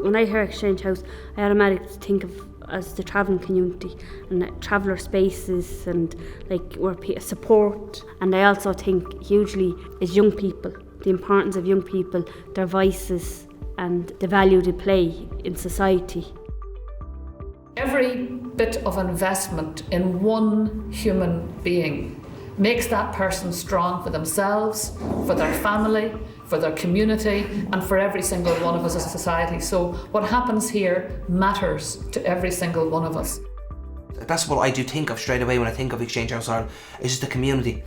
When I hear Exchange House, I automatically think of as the travelling community and traveller spaces and like where support. And I also think hugely is young people, the importance of young people, their voices and the value they play in society. Every bit of investment in one human being makes that person strong for themselves, for their family, for their community, and for every single one of us as a society. So what happens here matters to every single one of us. That's what I do think of straight away when I think of Exchange House Ireland, is just the community.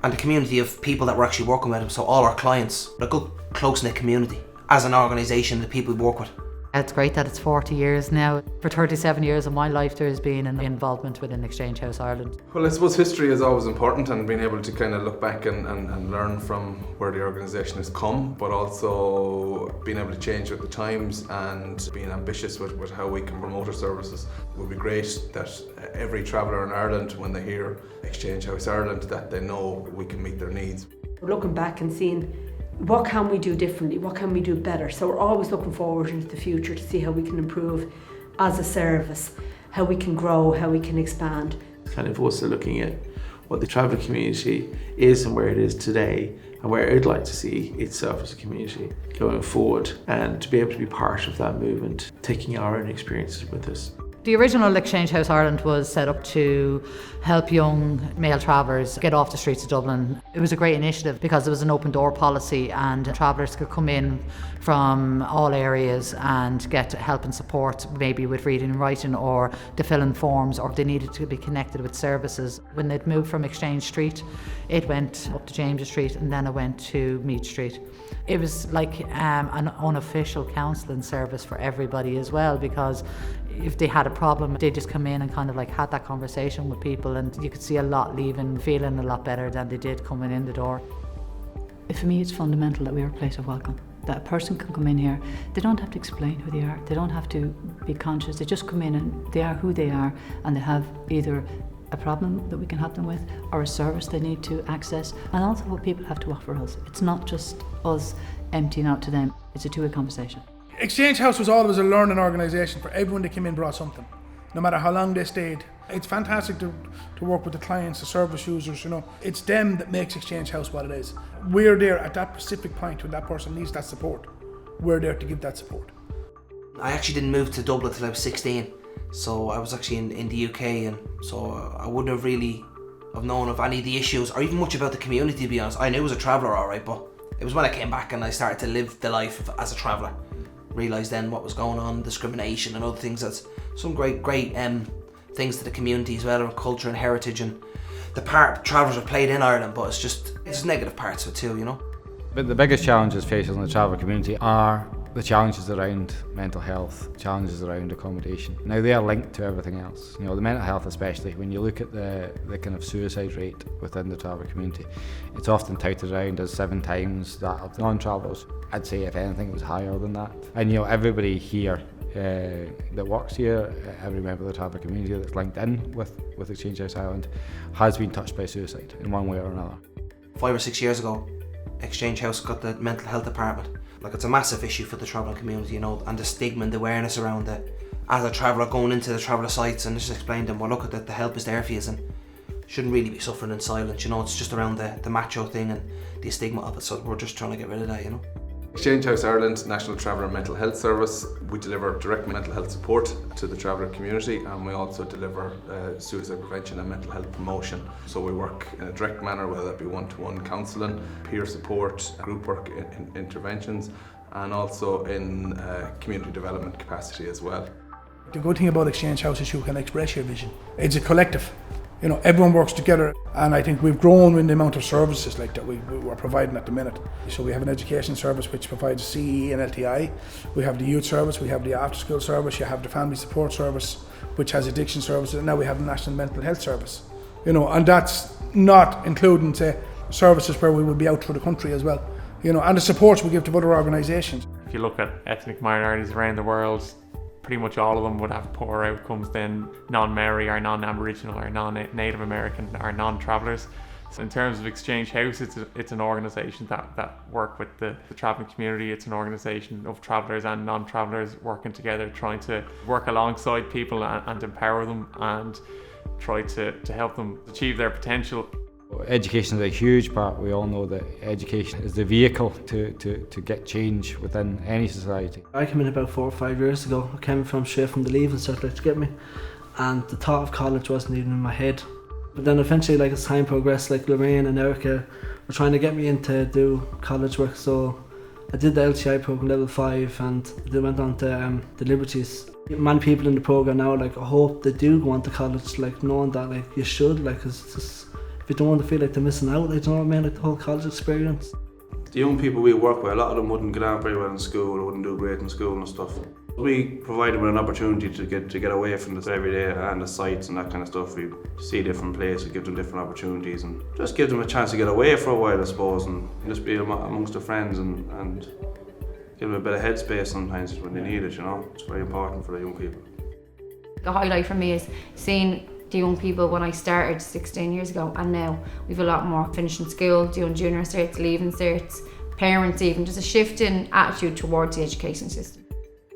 And the community of people that we're actually working with, so all our clients, a good close-knit community. As an organisation, the people we work with. It's great that it's 40 years now. For 37 years of my life there's been an involvement within Exchange House Ireland. Well, I suppose history is always important, and being able to kind of look back and learn from where the organisation has come, but also being able to change with the times and being ambitious with how we can promote our services. It would be great that every traveller in Ireland, when they hear Exchange House Ireland, that they know we can meet their needs. We're looking back and seeing what can we do differently, what can we do better. So we're always looking forward into the future to see how we can improve as a service, how we can grow, how we can expand. Kind of also looking at what the travel community is and where it is today and where I'd like to see itself as a community going forward, and to be able to be part of that movement, taking our own experiences with us. The original Exchange House Ireland was set up to help young male travellers get off the streets of Dublin. It was a great initiative because there was an open door policy and travellers could come in from all areas and get help and support, maybe with reading and writing or to fill in forms, or if they needed to be connected with services. When they'd moved from Exchange Street, it went up to James Street and then it went to Mead Street. It was like an unofficial counselling service for everybody as well, because if they had a problem, they just come in and kind of like had that conversation with people, and you could see a lot leaving feeling a lot better than they did coming in the door. For me, it's fundamental that we are a place of welcome, that a person can come in here. They don't have to explain who they are, they don't have to be conscious, they just come in and they are who they are, and they have either a problem that we can help them with or a service they need to access, and also what people have to offer us. It's not just us emptying out to them, it's a two-way conversation. Exchange House was always a learning organisation. For everyone that came in brought something, no matter how long they stayed. It's fantastic to work with the clients, the service users, you know. It's them that makes Exchange House what it is. We're there at that specific point when that person needs that support. We're there to give that support. I actually didn't move to Dublin till I was 16, so I was actually in the UK, and so I wouldn't have really have known of any of the issues or even much about the community, to be honest. I knew I was a traveller alright, but it was when I came back and I started to live the life as a traveller. Realised then what was going on, discrimination and other things. That's some great things to the community as well, or culture and heritage, and the part travellers have played in Ireland, but it's negative parts of it too, you know. But the biggest challenges faced in the travel community are the challenges around mental health, challenges around accommodation. Now they are linked to everything else. You know, the mental health especially, when you look at the kind of suicide rate within the travel community, it's often touted around as 7 times that of non-travellers. I'd say if anything it was higher than that. And you know, everybody here that works here, every member of the travel community that's linked in with Exchange House Ireland has been touched by suicide in one way or another. 5 or 6 years ago, Exchange House got the mental health department. Like, it's a massive issue for the travelling community, you know, and the stigma and the awareness around it. As a traveller going into the traveller sites and just explain to them, well look, at the help is there for you, and shouldn't really be suffering in silence, you know. It's just around the macho thing and the stigma of it, so we're just trying to get rid of that, you know. Exchange House Ireland, National Traveller Mental Health Service. We deliver direct mental health support to the traveller community, and we also deliver suicide prevention and mental health promotion. So we work in a direct manner, whether that be one-to-one counselling, peer support, group work interventions, and also in community development capacity as well. The good thing about Exchange House is you can express your vision. It's a collective. You know, everyone works together, and I think we've grown in the amount of services like that we're providing at the minute. So we have an education service which provides CE and LTI. We have the youth service, we have the after school service, you have the family support service which has addiction services, and now we have the National Mental Health Service. You know, and that's not including, say, services where we would be out through the country as well. You know, and the supports we give to other organisations. If you look at ethnic minorities around the world, pretty much all of them would have poorer outcomes than non-Maori or non-Aboriginal or non-Native American or non-travellers. So in terms of Exchange House, it's an organisation that work with the travelling community. It's an organisation of travellers and non-travellers working together, trying to work alongside people and empower them and try to help them achieve their potential. Education is a huge part. We all know that education is the vehicle to get change within any society. I came in about 4 or 5 years ago. I came from straight from the Leaving Cert to get me, and the thought of college wasn't even in my head. But then eventually, like as time progressed, like Lorraine and Erica were trying to get me in to do college work, so I did the LTI program level 5 and then went on to the Liberties. Many people in the program now, like, I hope they do go on to college, like knowing that like you should, like, cause it's just, if you don't want to feel like they're missing out, like, you know what I mean, like the whole college experience. The young people we work with, a lot of them wouldn't get on very well in school, or wouldn't do great in school and stuff. We provide them with an opportunity to get away from this every day and the sights and that kind of stuff. We see different places, give them different opportunities, and just give them a chance to get away for a while, I suppose, and just be amongst their friends and give them a bit of headspace sometimes when they need it, you know. It's very important for the young people. The highlight for me is seeing the young people when I started 16 years ago, and now we've a lot more finishing school, doing junior certs, leaving certs, parents even, just a shift in attitude towards the education system.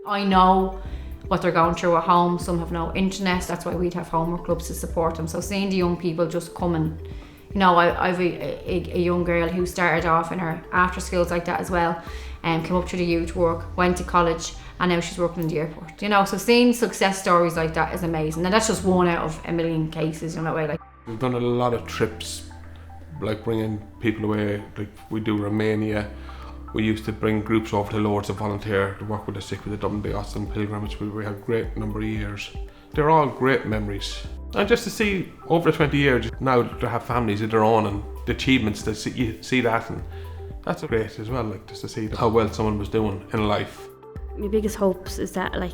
I know what they're going through at home. Some have no internet, that's why we'd have homework clubs to support them. So seeing the young people just coming, you know, I've a young girl who started off in her after schools like that as well, and came up through the youth work, went to college, and now she's working in the airport. You know, so seeing success stories like that is amazing, and that's just one out of a million cases, you know, way. Like, we've done a lot of trips, like bringing people away. Like we do Romania. We used to bring groups over to Lourdes to volunteer to work with the sick with the Dublin Bay Austin pilgrimage. We had a great number of years. They're all great memories. And just to see over the 20 years now to have families of their own and the achievements, to see that, and that's great as well. Like just to see how well someone was doing in life. My biggest hopes is that like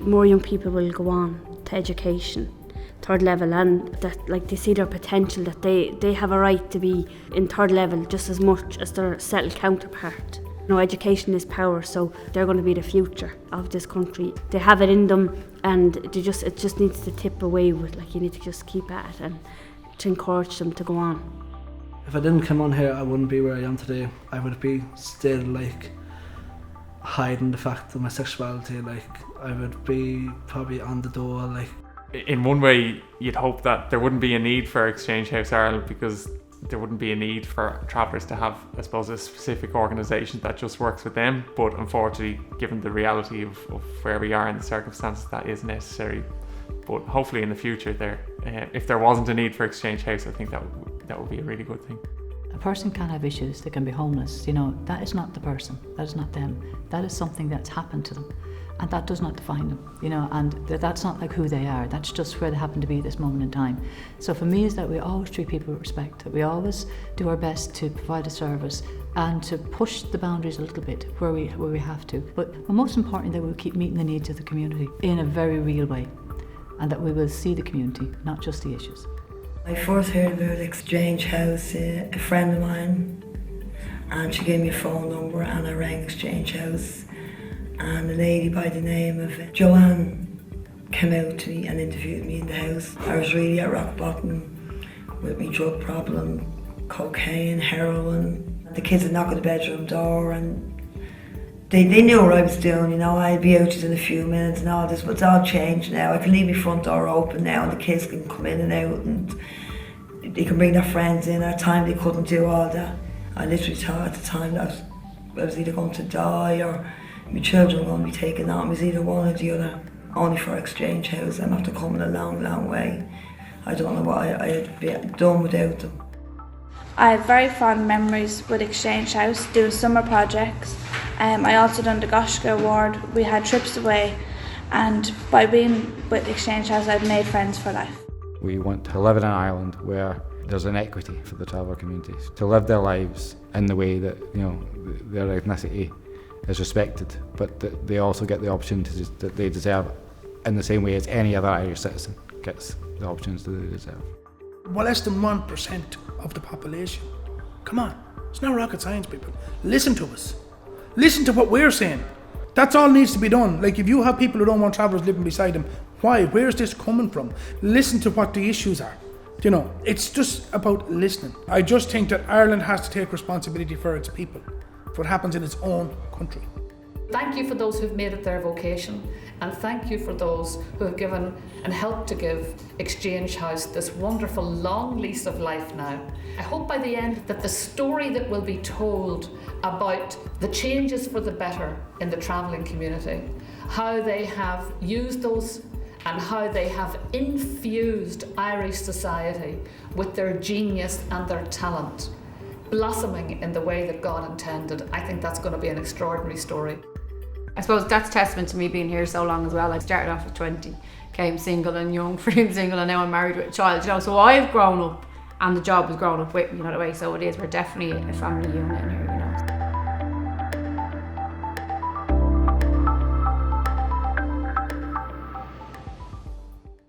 more young people will go on to education, third level, and that like they see their potential, that they have a right to be in third level just as much as their settled counterpart. You know, education is power, so they're going to be the future of this country. They have it in them, and it just needs to tip away with, like, you need to just keep at it and to encourage them to go on. If I didn't come on here, I wouldn't be where I am today. I would be still like hiding the fact of my sexuality. Like I would be probably on the door. Like, in one way, you'd hope that there wouldn't be a need for Exchange House Ireland, because there wouldn't be a need for travellers to have, I suppose, a specific organisation that just works with them. But unfortunately, given the reality of where we are in the circumstances, that is necessary. But hopefully in the future, if there wasn't a need for Exchange House, I think that would be a really good thing. A person can have issues, they can be homeless, you know, that is not the person, that is not them, that is something that's happened to them, and that does not define them, you know, and that's not like who they are, that's just where they happen to be at this moment in time. So for me is that we always treat people with respect, that we always do our best to provide a service and to push the boundaries a little bit where we have to, but most importantly that we'll keep meeting the needs of the community in a very real way, and that we will see the community, not just the issues. I first heard about Exchange House, a friend of mine, and she gave me a phone number, and I rang Exchange House, and a lady by the name of Joanne came out to me and interviewed me in the house. I was really at rock bottom with my drug problem, cocaine, heroin. The kids would knock at the bedroom door, and they knew what I was doing, you know. I'd be out just in a few minutes and all this, but it's all changed now. I can leave my front door open now, and the kids can come in and out, and they can bring their friends in. At a time they couldn't do all that. I literally thought at the time that I was either going to die or my children were going to be taken on. It was either one or the other. Only for Exchange House, I'm after coming a long, long way. I don't know what I'd be done without them. I have very fond memories with Exchange House, doing summer projects. I also done the Goshka Award. We had trips away, and by being with Exchange House, I've made friends for life. We want to live in an island where there's an equity for the traveller communities to live their lives in the way that, you know, their ethnicity is respected, but that they also get the opportunities that they deserve in the same way as any other Irish citizen gets the opportunities that they deserve. Well, less than 1% of the population. Come on, it's not rocket science, people. Listen to us. Listen to what we're saying. That's all needs to be done. Like, if you have people who don't want travellers living beside them, why? Where's this coming from? Listen to what the issues are. You know, it's just about listening. I just think that Ireland has to take responsibility for its people, for what happens in its own country. Thank you for those who've made it their vocation, and thank you for those who have given and helped to give Exchange House this wonderful long lease of life now. I hope by the end that the story that will be told about the changes for the better in the travelling community, how they have used those and how they have infused Irish society with their genius and their talent, blossoming in the way that God intended. I think that's going to be an extraordinary story. I suppose that's testament to me being here so long as well. I started off at 20, came single and young, free and single, and now I'm married with a child, you know, so I've grown up and the job has grown up with me, you know, the way, so it is, we're definitely a family unit in here.